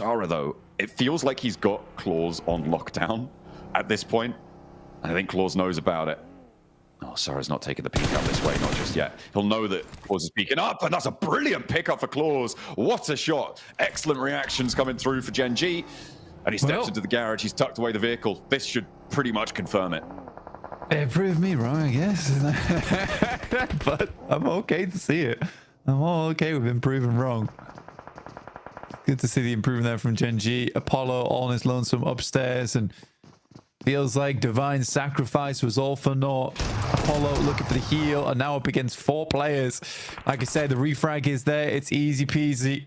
Sarah, though, it feels like he's got Claws on lockdown at this point. I think Claws knows about it. Oh, Sarah's not taking the peek up this way, not just yet. He'll know that Claws is peeking up, and that's a brilliant pickup for Claws. What a shot. Excellent reactions coming through for Gen G. And he steps into the garage. He's tucked away the vehicle. This should pretty much confirm it. It proved me wrong, I guess. But I'm okay to see it. I'm all okay with him proven wrong. Good to see the improvement there from Gen G. Apollo on his lonesome upstairs, and feels like divine sacrifice was all for naught. Apollo looking for the heal, and now up against 4 players. Like I said, the refrag is there. It's easy peasy.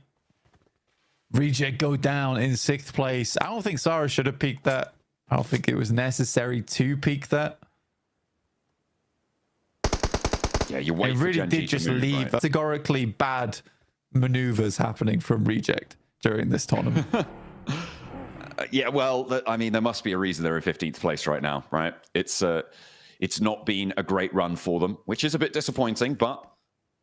Reject go down in 6th place. I don't think Sarah should have peeked that. I don't think it was necessary to peek that. Yeah, you wait. It really did just leave categorically bad maneuvers happening from Reject during this tournament. Yeah, well, I mean, there must be a reason they're in 15th place right now, right? It's not been a great run for them, which is a bit disappointing, but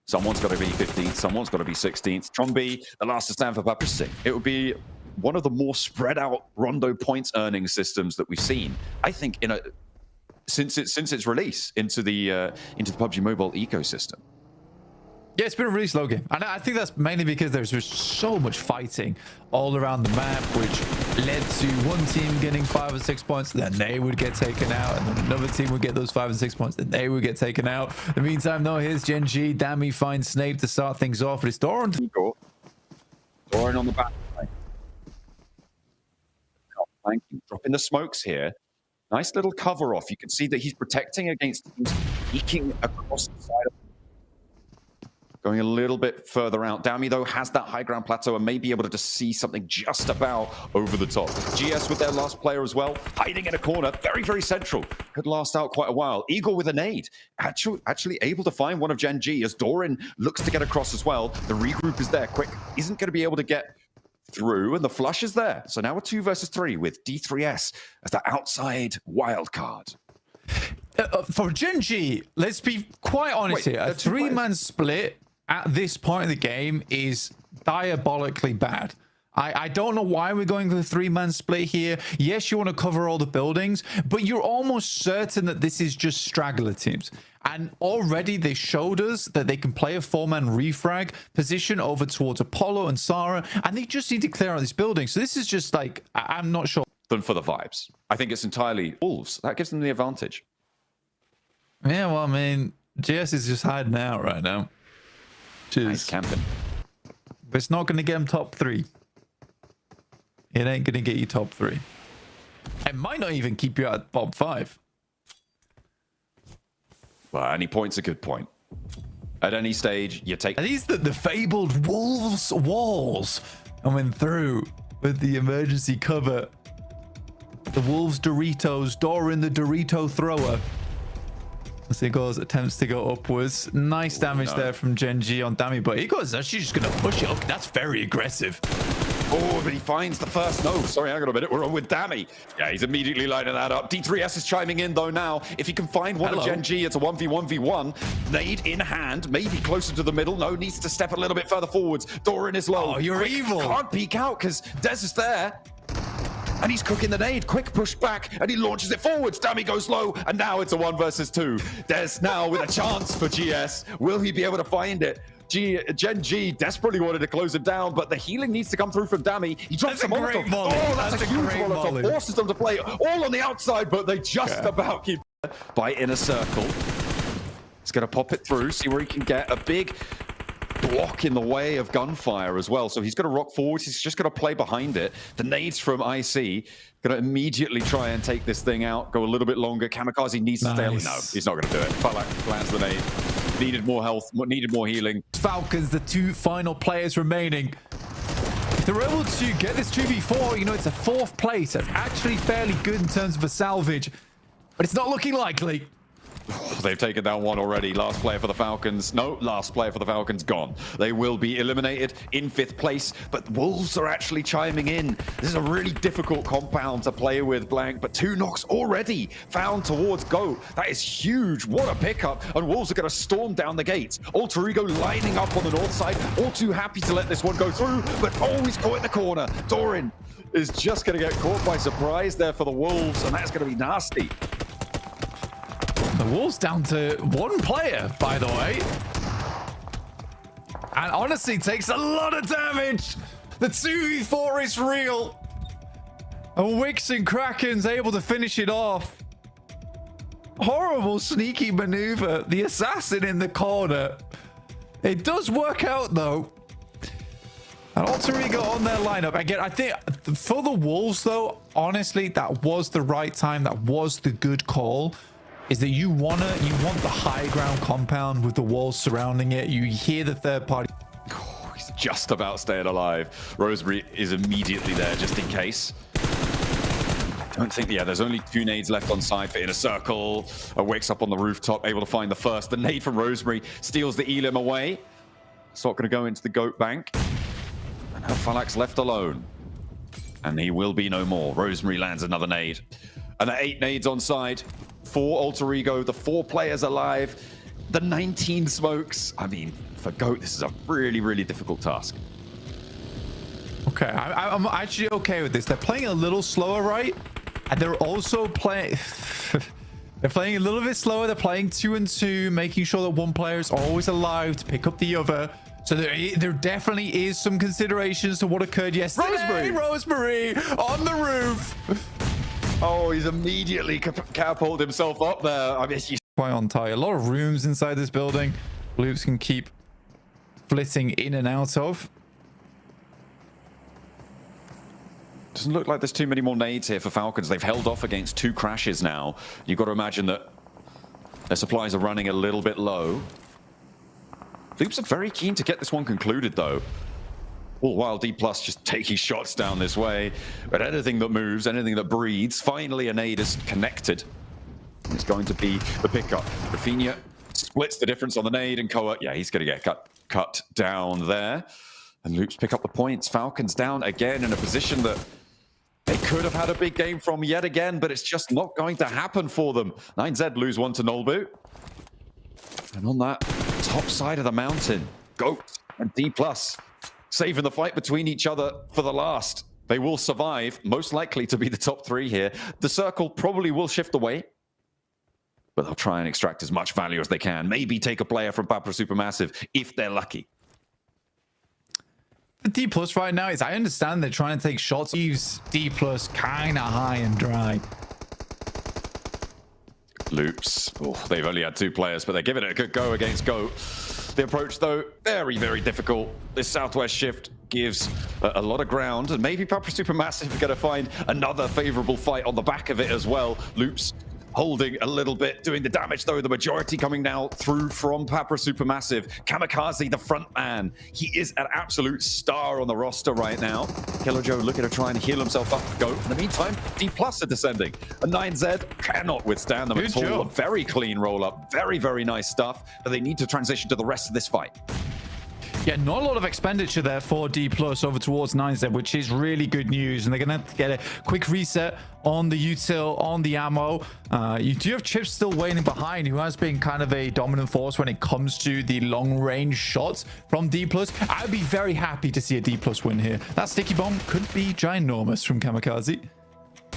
someone's got to be 15th, someone's got to be 16th. Trombi, the last to stand for PUBG. It would be one of the more spread out Rondo points earning systems that we've seen, I think, since its release into the PUBG Mobile ecosystem. Yeah, it's been a really slow game. And I think that's mainly because there's just so much fighting all around the map, which led to one team getting 5 or 6 points, then they would get taken out, and then another team would get those 5 and 6 points, then they would get taken out. In the meantime, though, here's Gen G. Dammy finds Snape to start things off, but it's Doran. Doran on the back. Thank you. Dropping the smokes here. Nice little cover off. You can see that he's protecting against teams peeking across the side of going a little bit further out. Dammy, though, has that high ground plateau and may be able to just see something just about over the top. GS with their last player as well, hiding in a corner, very, very central. Could last out quite a while. Eagle with a nade, actually able to find one of Gen G as Doran looks to get across as well. The regroup is there. Quick isn't going to be able to get through, and the flush is there. So now we're 2 versus 3 with D3S as the outside wild card. For Gen G, let's be quite honest here. A 3-man split at this point in the game is diabolically bad. I don't know why we're going with a 3-man split here. Yes, you want to cover all the buildings, but you're almost certain that this is just straggler teams. And already they showed us that they can play a 4-man refrag position over towards Apollo and Sarah, and they just need to clear out this building. So this is just like, I'm not sure. Than for the vibes. I think it's entirely Wolves. That gives them the advantage. Yeah, well, I mean, GS is just hiding out right now. Nice camping. But it's not going to get them top 3. It ain't going to get you top 3. It might not even keep you at bottom 5. Well, any point's a good point. At any stage, you take... Are these the fabled Wolves walls coming through with the emergency cover? The Wolves Doritos, Doran the Dorito thrower. As he goes, attempts to go upwards. Nice damage there from Gen G on Dammy, but he goes actually just going to push it up. That's very aggressive. Oh, but he finds the first. No, sorry, hang on a minute. We're on with Dammy. Yeah, he's immediately lighting that up. D3S is chiming in, though, now. If he can find one of Gen G, it's a 1v1v1. Nade in hand, maybe closer to the middle. No, needs to step a little bit further forwards. Doran is low. Oh, you're evil. Can't peek out because Des is there. And he's cooking the nade. Quick push back, and he launches it forwards. Dammy goes low, and now it's a 1 versus 2. Des now with a chance for GS. Will he be able to find it? Gen G desperately wanted to close it down, but the healing needs to come through from Dammy. He drops a Molotov. Oh, that's a huge Molotov. Forces them to play all on the outside, but they just about keep by inner circle. He's going to pop it through, see where he can get a big block in the way of gunfire as well. So he's going to rock forwards. He's just going to play behind it. The nades from IC going to immediately try and take this thing out, go a little bit longer. Kamikaze needs to stay. No, he's not going to do it. Falak lands the nade. Needed more health, needed more healing. Falcons, the 2 final players remaining. If they're able to get this 2v4, you know, it's a 4th place. That's actually fairly good in terms of a salvage, but it's not looking likely. They've taken down one already. Last player for the Falcons. No, last player for the Falcons gone. They will be eliminated in 5th place, but Wolves are actually chiming in. This is a really difficult compound to play with, Blank, but 2 knocks already found towards GOAT. That is huge. What a pickup. And Wolves are going to storm down the gates. Alter Ego lining up on the north side. All too happy to let this one go through, but always caught in the corner. Doran is just going to get caught by surprise there for the Wolves, and that's going to be nasty. The Wolves down to 1 player, by the way. And honestly, takes a lot of damage. The 2v4 is real. And Wix and Kraken's able to finish it off. Horrible sneaky maneuver. The assassin in the corner. It does work out, though. And Alter Ego on their lineup. Again, I think for the Wolves, though, honestly, that was the right time. That was the good call. Is that you want the high ground compound with the walls surrounding it. You hear the third party. Oh, he's just about staying alive. Rosemary is immediately there just in case. I don't think, yeah, there's only 2 nades left on side for Inner Circle. Wakes up on the rooftop, able to find the first. The nade from Rosemary steals the Elim away. It's not going to go into the GOAT bank. And now Falak's left alone. And he will be no more. Rosemary lands another nade. And the 8 nades on side. 4 Alter Ego, the 4 players alive, the 19 smokes. I mean, for GOAT, this is a really, really difficult task. Okay, I'm actually okay with this. They're playing a little slower, right? And they're also playing... they're playing a little bit slower. They're playing 2 and 2, making sure that one player is always alive to pick up the other. So there definitely is some considerations to what occurred yesterday. Rosemary on the roof. Oh, he's immediately catapulted himself up there. I mean, he's quite on target. A lot of rooms inside this building. Loops can keep flitting in and out of. Doesn't look like there's too many more nades here for Falcons. They've held off against 2 crashes now. You've got to imagine that their supplies are running a little bit low. Loops are very keen to get this one concluded, though. All while D+ just taking shots down this way. But anything that moves, anything that breathes, finally a nade is connected. It's going to be the pickup. Rafinha splits the difference on the nade, and Koa, yeah, he's going to get cut down there. And Loops pick up the points. Falcons down again in a position that they could have had a big game from yet again, but it's just not going to happen for them. 9Z lose 1 to Nullboot. And on that top side of the mountain, GOAT and D+. Saving the fight between each other for the last. They will survive, most likely to be the top 3 here. The circle probably will shift away, but they'll try and extract as much value as they can. Maybe take a player from Papra Supermassive if they're lucky. The D+ right now is, I understand they're trying to take shots. Leaves D+ kind of high and dry. Loops. Oh, they've only had 2 players, but they're giving it a good go against GOAT. The approach, though, very, very difficult. This southwest shift gives a lot of ground, and maybe Papra Supermassive are going to find another favorable fight on the back of it as well. Loops holding a little bit, doing the damage, though. The majority coming now through from Papra Supermassive. Kamikaze, the front man. He is an absolute star on the roster right now. Killer Joe looking to try and heal himself up. Go. In the meantime, D+ are descending. A 9Z cannot withstand them at all. A very clean roll-up. Very, very nice stuff. But they need to transition to the rest of this fight. Yeah, not a lot of expenditure there for D+ over towards 9Z, which is really good news. And they're going to get a quick reset on the util, on the ammo. You do have Chips still waiting behind, who has been kind of a dominant force when it comes to the long-range shots from D+. I'd be very happy to see a D+ win here. That sticky bomb could be ginormous from Kamikaze.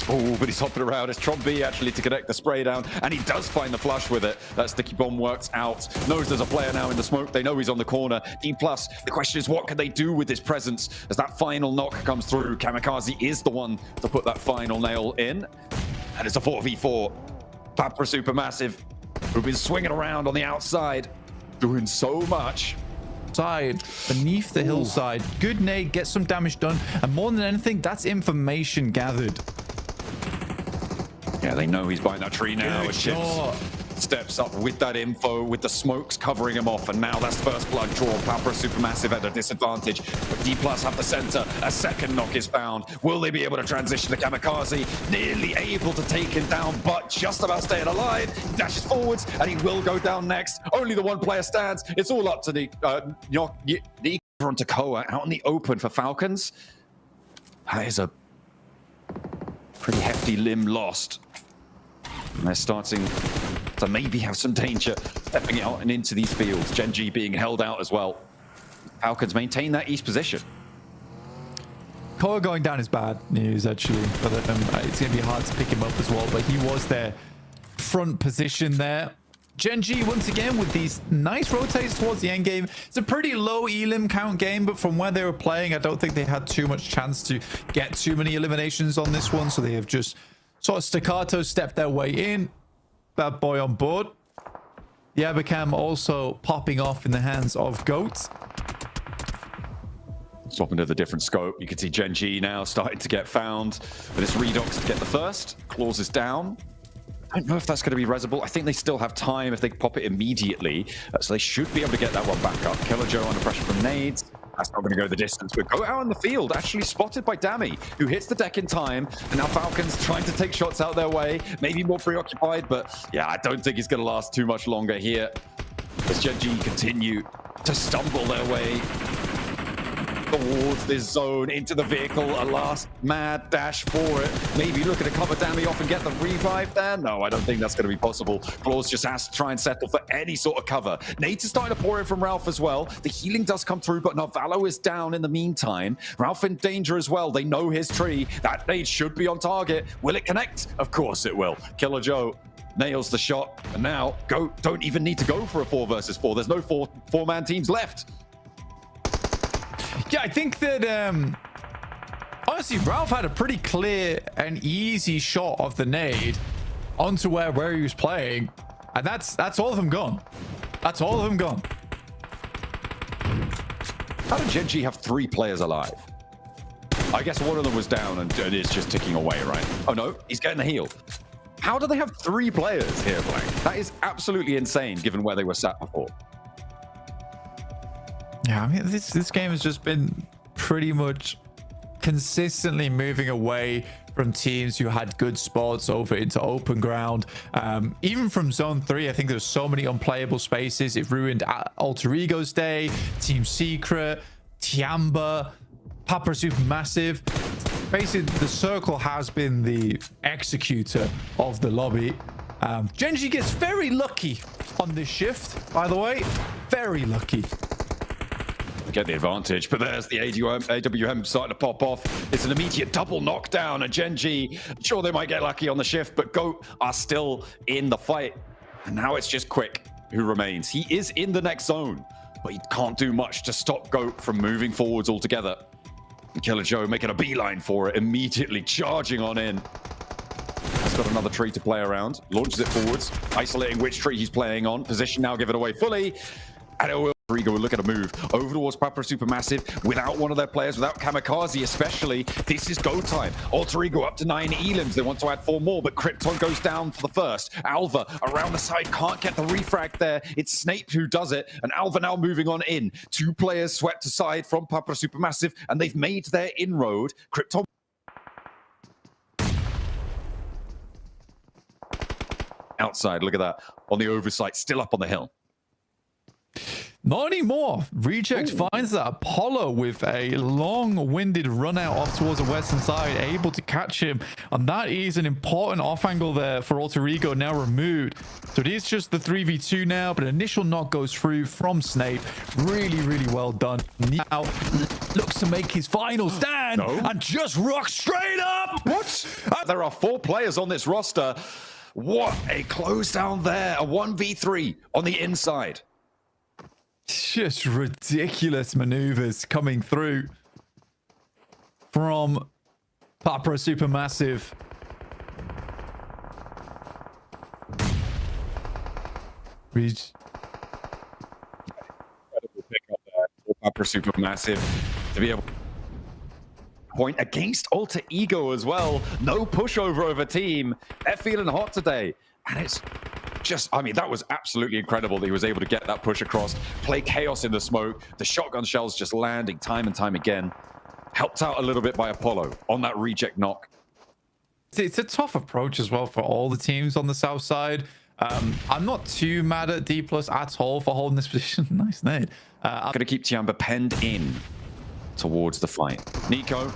Oh, but he's hopping around. It's Tron B actually to connect the spray down, and he does find the flush with it. That sticky bomb works out. Knows there's a player now in the smoke. They know he's on the corner. D+, the question is, what can they do with his presence as that final knock comes through? Kamikaze is the one to put that final nail in, and it's a 4v4. Papra Supermassive, who've been swinging around on the outside, doing so much. Side beneath the hillside. Good nade, get some damage done, and more than anything, that's information gathered. Yeah, they know he's behind that tree now. Chips steps up with that info, with the smokes covering him off, and now that's first blood draw. Papra Supermassive at a disadvantage, but D+ have the center. A second knock is found. Will they be able to transition to Kamikaze? Nearly able to take him down, but just about staying alive. He dashes forwards, and he will go down next. Only the one player stands. It's all up to the on Takoa out in the open for Falcons. That is a pretty hefty limb lost. And they're starting to maybe have some danger stepping out and into these fields. Gen.G being held out as well. Falcons maintain that east position. Koa going down is bad news, actually, for them. It's going to be hard to pick him up as well, but he was their front position there. Gen.G once again with these nice rotates towards the end game. It's a pretty low elim count game, but from where they were playing, I don't think they had too much chance to get too many eliminations on this one, so they have just sort of staccato stepped their way in. Bad boy on board. The Abacam also popping off in the hands of Goat. Swapping to the different scope. You can see Gen.G now starting to get found. But it's Redox to get the first. Claws is down. I don't know if that's going to be Resable. I think they still have time if they pop it immediately. So they should be able to get that one back up. Killer Joe under pressure from nades. That's not going to go the distance, but go out in the field. Actually spotted by Dammy, who hits the deck in time. And now Falcons trying to take shots out their way. Maybe more preoccupied, but yeah, I don't think it's going to last too much longer here. As Gen.G continue to stumble their way towards this zone, into the vehicle. A last mad dash for it. Maybe looking to cover Dammy off and get the revive there. No, I don't think that's going to be possible. Claws just has to try and settle for any sort of cover. Nate is starting to pour in from Ralph as well. The healing does come through, but Narvalo is down in the meantime. Ralph in danger as well. They know his tree. That nade should be on target. Will it connect? Of course it will. Killer Joe nails the shot. And now don't even need to go for a 4 versus 4. There's no four-man teams left. Yeah, I think that honestly, Ralph had a pretty clear and easy shot of the nade onto where he was playing, and that's all of them gone. That's all of them gone. How did Gen.G have 3 players alive? I guess one of them was down and it is just ticking away, right? Oh no, he's getting the heal. How do they have 3 players here playing? That is absolutely insane given where they were sat before. Yeah, I mean, this game has just been pretty much consistently moving away from teams who had good spots over into open ground. Even from Zone 3, I think there's so many unplayable spaces. It ruined Alter Ego's day, Team Secret, Tiamba, Papra Supermassive. Basically, the circle has been the executor of the lobby. Gen.G gets very lucky on this shift, by the way. Very lucky. Get the advantage, but there's the AWM starting to pop off. It's an immediate double knockdown, and Gen.G, sure they might get lucky on the shift, but Goat are still in the fight. And now it's just Quick who remains. He is in the next zone, but he can't do much to stop Goat from moving forwards altogether. And Killer Joe making a beeline for it, immediately charging on in. Has got another tree to play around, launches it forwards, isolating which tree he's playing on. Position now given away fully, and it will Rigo will look at a move over towards Papra Supermassive without one of their players, without Kamikaze especially. This is go time. Alter Ego up to 9 elims. They want to add 4 more, but Krypton goes down for the first. Alva around the side can't get the refrag there. It's Snape who does it, and Alva now moving on in. 2 players swept aside from Papra Supermassive, and they've made their inroad. Krypton outside, look at that. On the oversight, still up on the hill. Not anymore. Reject finds that Apollo with a long-winded run out off towards the western side, able to catch him. And that is an important off angle there for Alter Ego, now removed. So it is just the 3v2 now, but initial knock goes through from Snape. Really, really well done. Now looks to make his final stand and just rock straight up. What? There are 4 players on this roster. What a close down there. A 1v3 on the inside. Just ridiculous maneuvers coming through from Papra Supermassive. Incredible pick up there for Papra Supermassive to be able to point against Alter Ego as well. No pushover over team. They're feeling hot today. And it's I mean, that was absolutely incredible that he was able to get that push across, play chaos in the smoke, the shotgun shells just landing time and time again. Helped out a little bit by Apollo on that reject knock. It's a tough approach as well for all the teams on the south side. I'm not too mad at D+ at all for holding this position. Nice nade. I'm going to keep Tiamba penned in towards the fight. Nico,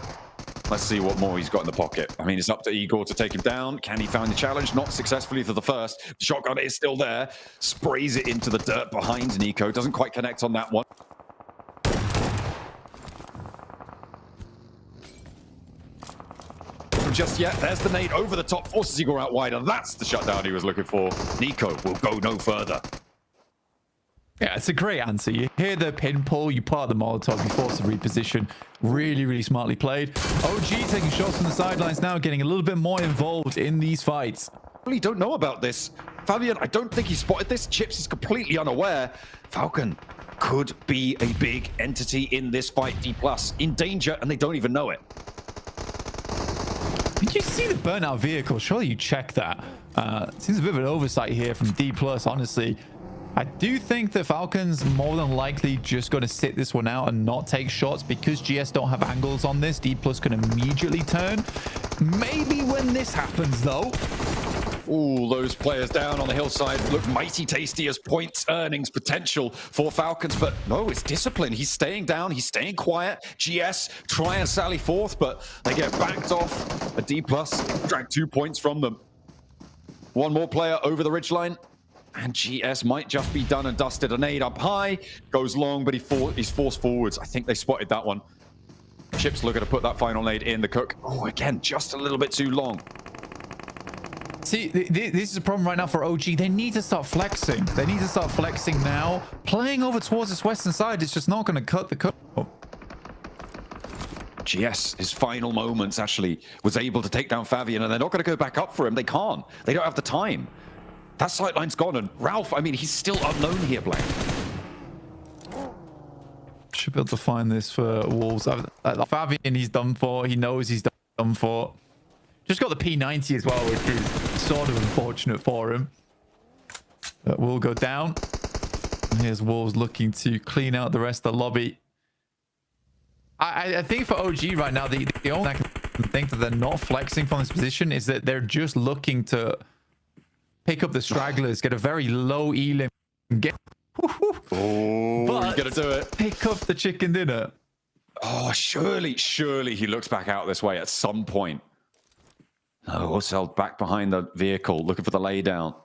let's see what more he's got in the pocket. I mean, it's up to Igor to take him down. Can he find the challenge? Not successfully for the first. The shotgun is still there. Sprays it into the dirt behind Nico. Doesn't quite connect on that one. Just yet, there's the nade over the top, forces Igor out wide, and that's the shutdown he was looking for. Nico will go no further. Yeah, it's a great answer. You hear the pin pull, you pull out the Molotov, you force the reposition. Really, really smartly played. OG taking shots from the sidelines now, getting a little bit more involved in these fights. I really don't know about this. Fabian, I don't think he spotted this. Chips is completely unaware. Falcon could be a big entity in this fight. D+ in danger, and they don't even know it. Did you see the burnout vehicle? Surely you check that. Seems a bit of an oversight here from D+, honestly. I do think the Falcons more than likely just going to sit this one out and not take shots because GS don't have angles on this. D+ can immediately turn. Maybe when this happens, though. Ooh, those players down on the hillside look mighty tasty as points earnings potential for Falcons, but no, it's discipline. He's staying down, he's staying quiet. GS try and sally forth, but they get backed off. A D+ drag 2 points from them. One more player over the ridgeline, and GS might just be done and dusted. A nade up high, goes long, but he's forced forwards. I think they spotted that one. Chips looking to put that final nade in the cook. Oh, again, just a little bit too long. See, this is a problem right now for OG. They need to start flexing. They need to start flexing now. Playing over towards this western side is just not going to cut the cut. GS, his final moments, actually was able to take down Fabian, and they're not going to go back up for him. They can't. They don't have the time. That sightline's gone, and Ralph, I mean, he's still unknown here, Blank. Should be able to find this for Wolves. Fabian, he's done for. He knows he's done for. Just got the P90 as well, which is sort of unfortunate for him. But will go down. And here's Wolves looking to clean out the rest of the lobby. I think for OG right now, the only thing I can think that they're not flexing from this position is that they're just looking to pick up the stragglers, get a very low elim, get... Oh, but he's going to do it. Pick up the chicken dinner. Oh, surely he looks back out this way at some point. Oh, Ursel back behind the vehicle, looking for the laydown.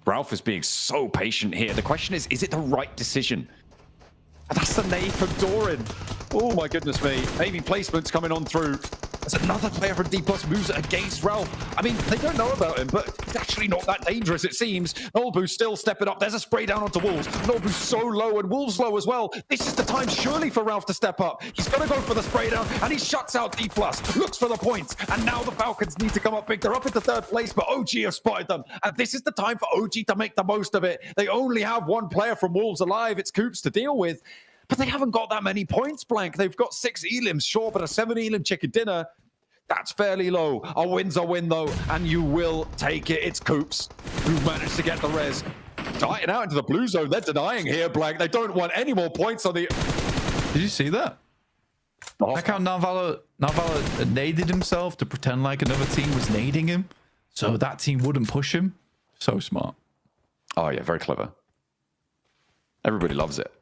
Ralph is being so patient here. The question is it the right decision? That's the nade from Doran. Oh my goodness me. Maybe placement's coming on through. There's another player from D+ moves it against Ralph. I mean, they don't know about him, but he's actually not that dangerous, it seems. Nolbu's still stepping up. There's a spray down onto Wolves. Nolbu's so low, and Wolves low as well. This is the time, surely, for Ralph to step up. He's going to go for the spray down, and he shuts out D+, looks for the points, and now the Falcons need to come up big. They're up into third place, but OG have spotted them, and this is the time for OG to make the most of it. They only have one player from Wolves alive. It's Coops to deal with. But they haven't got that many points, Blank. They've got 6 elims, sure, but a 7 elim chicken dinner, that's fairly low. A win's a win, though, and you will take it. It's Coops who managed to get the res. Dying out into the blue zone. They're denying here, Blank. They don't want any more points on the... Did you see that? Oh. Like how Narvala naded himself to pretend like another team was nading him, so that team wouldn't push him. So smart. Oh, yeah, very clever. Everybody loves it.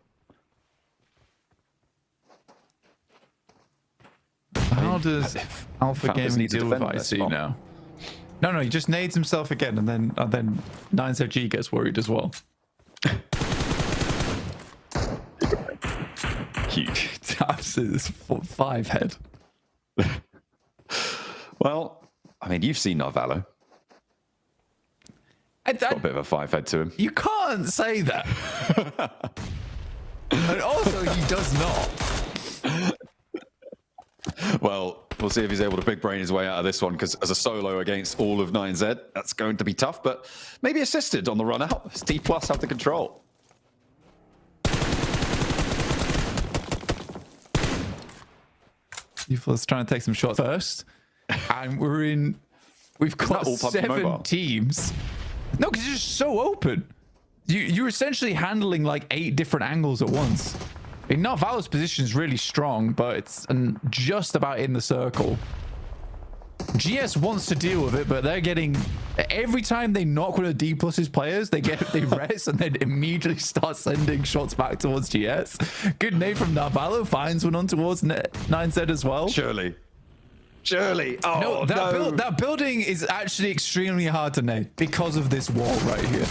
How does Alpha Gaming deal with IC now? No, he just nades himself again, and then 9ZG gets worried as well. Huge. Taps his 5 head. Well, I mean, you've seen Narvalo. Got a bit of a 5 head to him. You can't say that. And also, he does not. Well, we'll see if he's able to big brain his way out of this one, because as a solo against all of 9Z, that's going to be tough, but maybe assisted on the run out. D+ have the control. Let's try and take some shots first. And we've got 7 teams. No, because you're just so open. You're essentially handling like 8 different angles at once. I mean, Narvalo's position is really strong, but it's just about in the circle. GS wants to deal with it, but they're getting... Every time they knock one of D Plus's players, they rest and then immediately start sending shots back towards GS. Good nade from Narvalo, finds one on towards 9Z as well. Surely. Oh, no, that building is actually extremely hard to nade because of this wall right here.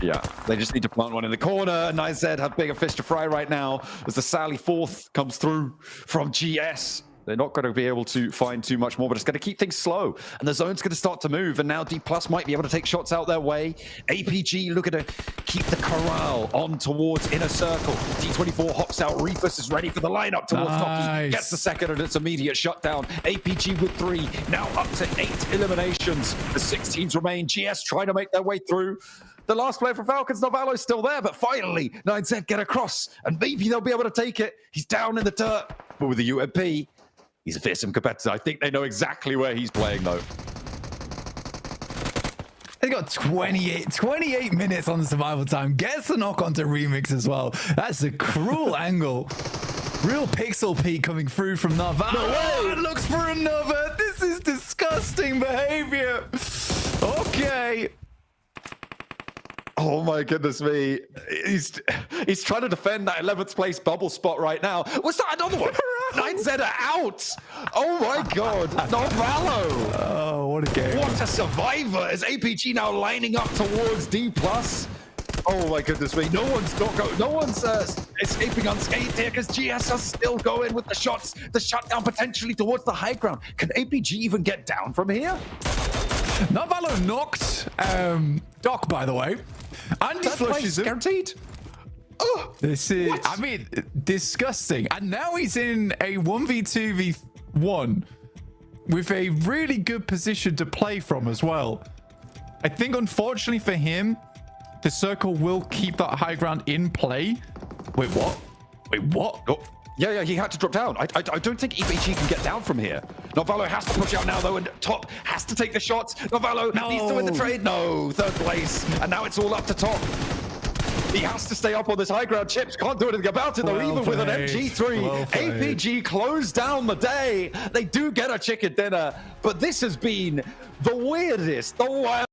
Yeah, they just need to plant one in the corner. 9Z have bigger fish to fry right now as the Sally 4th comes through from GS. They're not going to be able to find too much more, but it's going to keep things slow. And the zone's going to start to move. And now D Plus might be able to take shots out their way. APG looking to keep the corral on towards inner circle. T24 hops out. Reefus is ready for the lineup towards Noki. Gets the second and it's immediate shutdown. APG with 3. Now up to 8 eliminations. The 6 teams remain. GS trying to make their way through. The last player for Falcons, Narvalo's still there, but finally 9Z get across and maybe they'll be able to take it. He's down in the dirt, but with the UMP, he's a fearsome competitor. I think they know exactly where he's playing, though. They got 28 minutes on the survival time. Gets the knock onto Remix as well. That's a cruel angle. Real pixel peek coming through from Narvalo. No way! Looks for another. This is disgusting behavior. Okay. Oh my goodness me. He's trying to defend that 11th place bubble spot right now. Was that another one? 9Z are out. Oh my God. Narvalo. Oh, what a game. What a survivor. Is APG now lining up towards D+. Oh my goodness me. No one's escaping unscathed here because GS are still going with the shots. The shutdown potentially towards the high ground. Can APG even get down from here? Narvalo knocked Doc, by the way. Andy flushes him. Guaranteed. Oh, this is, what? I mean, disgusting. And now he's in a 1v2v1 with a really good position to play from as well. I think, unfortunately for him, the circle will keep that high ground in play. Wait, what? Wait, what? Oh. Yeah, he had to drop down. I don't think EPG can get down from here. Narvalo has to push out now, though, and Top has to take the shots. Narvalo needs to win the trade. No, 3rd place. And now it's all up to Top. He has to stay up on this high ground. Chips can't do anything about it, though, even with an MG3. APG closed down the day. They do get a chicken dinner, but this has been the weirdest, the wildest.